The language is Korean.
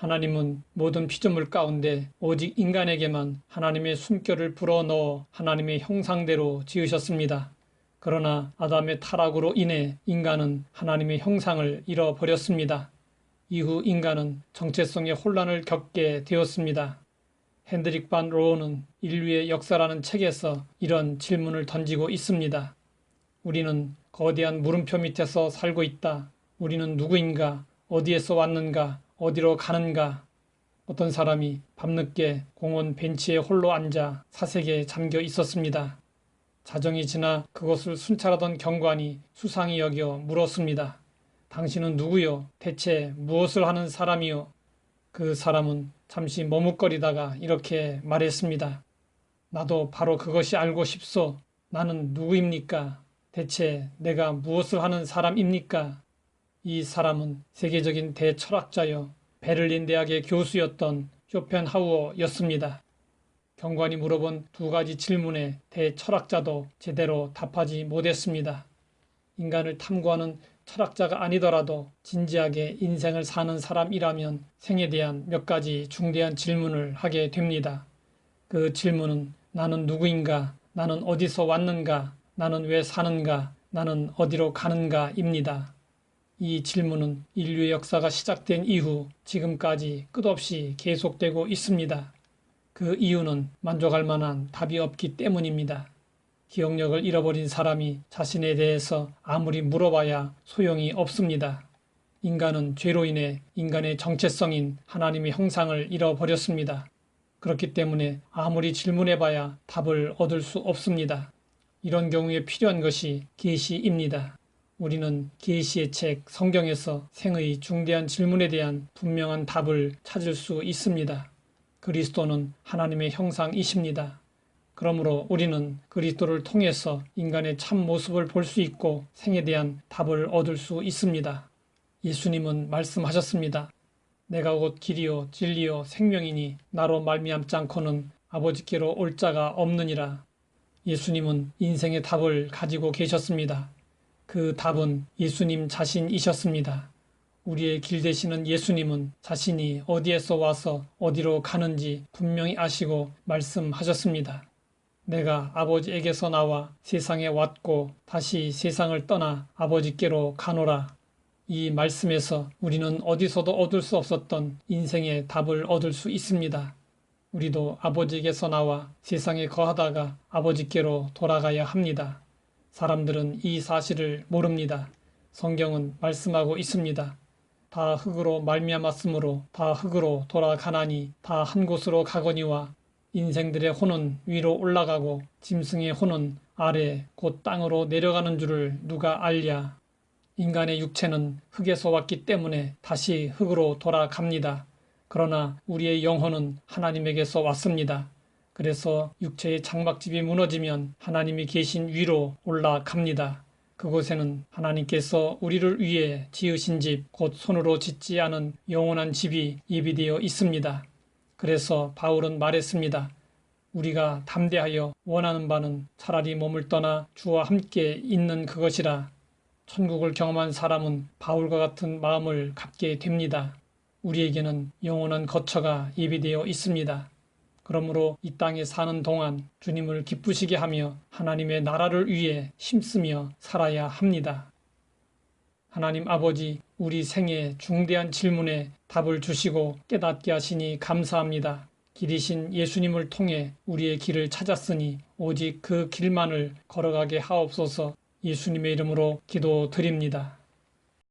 하나님은 모든 피조물 가운데 오직 인간에게만 하나님의 숨결을 불어넣어 하나님의 형상대로 지으셨습니다. 그러나 아담의 타락으로 인해 인간은 하나님의 형상을 잃어버렸습니다. 이후 인간은 정체성의 혼란을 겪게 되었습니다. 핸드릭 반 로어는 인류의 역사라는 책에서 이런 질문을 던지고 있습니다. 우리는 거대한 물음표 밑에서 살고 있다. 우리는 누구인가? 어디에서 왔는가? 어디로 가는가? 어떤 사람이 밤늦게 공원 벤치에 홀로 앉아 사색에 잠겨 있었습니다. 자정이 지나 그것을 순찰하던 경관이 수상히 여겨 물었습니다. 당신은 누구요? 대체 무엇을 하는 사람이요? 그 사람은 잠시 머뭇거리다가 이렇게 말했습니다. 나도 바로 그것이 알고 싶소. 나는 누구입니까? 대체 내가 무엇을 하는 사람입니까? 이 사람은 세계적인 대철학자여 베를린 대학의 교수였던 쇼펜하우어였습니다. 경관이 물어본 두 가지 질문에 대철학자도 제대로 답하지 못했습니다. 인간을 탐구하는 철학자가 아니더라도 진지하게 인생을 사는 사람이라면 생에 대한 몇 가지 중대한 질문을 하게 됩니다. 그 질문은 나는 누구인가? 나는 어디서 왔는가? 나는 왜 사는가? 나는 어디로 가는가?입니다. 이 질문은 인류의 역사가 시작된 이후 지금까지 끝없이 계속되고 있습니다. 그 이유는 만족할 만한 답이 없기 때문입니다. 기억력을 잃어버린 사람이 자신에 대해서 아무리 물어봐야 소용이 없습니다. 인간은 죄로 인해 인간의 정체성인 하나님의 형상을 잃어버렸습니다. 그렇기 때문에 아무리 질문해봐야 답을 얻을 수 없습니다. 이런 경우에 필요한 것이 계시입니다. 우리는 계시의 책 성경에서 생의 중대한 질문에 대한 분명한 답을 찾을 수 있습니다. 그리스도는 하나님의 형상이십니다. 그러므로 우리는 그리스도를 통해서 인간의 참 모습을 볼 수 있고 생에 대한 답을 얻을 수 있습니다. 예수님은 말씀하셨습니다. 내가 곧 길이요 진리요 생명이니 나로 말미암지 않고는 아버지께로 올 자가 없느니라. 예수님은 인생의 답을 가지고 계셨습니다. 그 답은 예수님 자신이셨습니다. 우리의 길 되시는 예수님은 자신이 어디에서 와서 어디로 가는지 분명히 아시고 말씀하셨습니다. 내가 아버지에게서 나와 세상에 왔고 다시 세상을 떠나 아버지께로 가노라. 이 말씀에서 우리는 어디서도 얻을 수 없었던 인생의 답을 얻을 수 있습니다. 우리도 아버지에게서 나와 세상에 거하다가 아버지께로 돌아가야 합니다. 사람들은 이 사실을 모릅니다. 성경은 말씀하고 있습니다. 다 흙으로 말미암았으므로 다 흙으로 돌아가나니 다 한 곳으로 가거니와 인생들의 혼은 위로 올라가고 짐승의 혼은 아래 곧 땅으로 내려가는 줄을 누가 알랴. 인간의 육체는 흙에서 왔기 때문에 다시 흙으로 돌아갑니다. 그러나 우리의 영혼은 하나님에게서 왔습니다. 그래서 육체의 장막집이 무너지면 하나님이 계신 위로 올라갑니다. 그곳에는 하나님께서 우리를 위해 지으신 집, 곧 손으로 짓지 않은 영원한 집이 예비되어 있습니다. 그래서 바울은 말했습니다. 우리가 담대하여 원하는 바는 차라리 몸을 떠나 주와 함께 있는 그것이라. 천국을 경험한 사람은 바울과 같은 마음을 갖게 됩니다. 우리에게는 영원한 거처가 예비되어 있습니다. 그러므로 이 땅에 사는 동안 주님을 기쁘시게 하며 하나님의 나라를 위해 힘쓰며 살아야 합니다. 하나님 아버지, 우리 생애 중대한 질문에 답을 주시고 깨닫게 하시니 감사합니다. 길이신 예수님을 통해 우리의 길을 찾았으니 오직 그 길만을 걸어가게 하옵소서. 예수님의 이름으로 기도드립니다.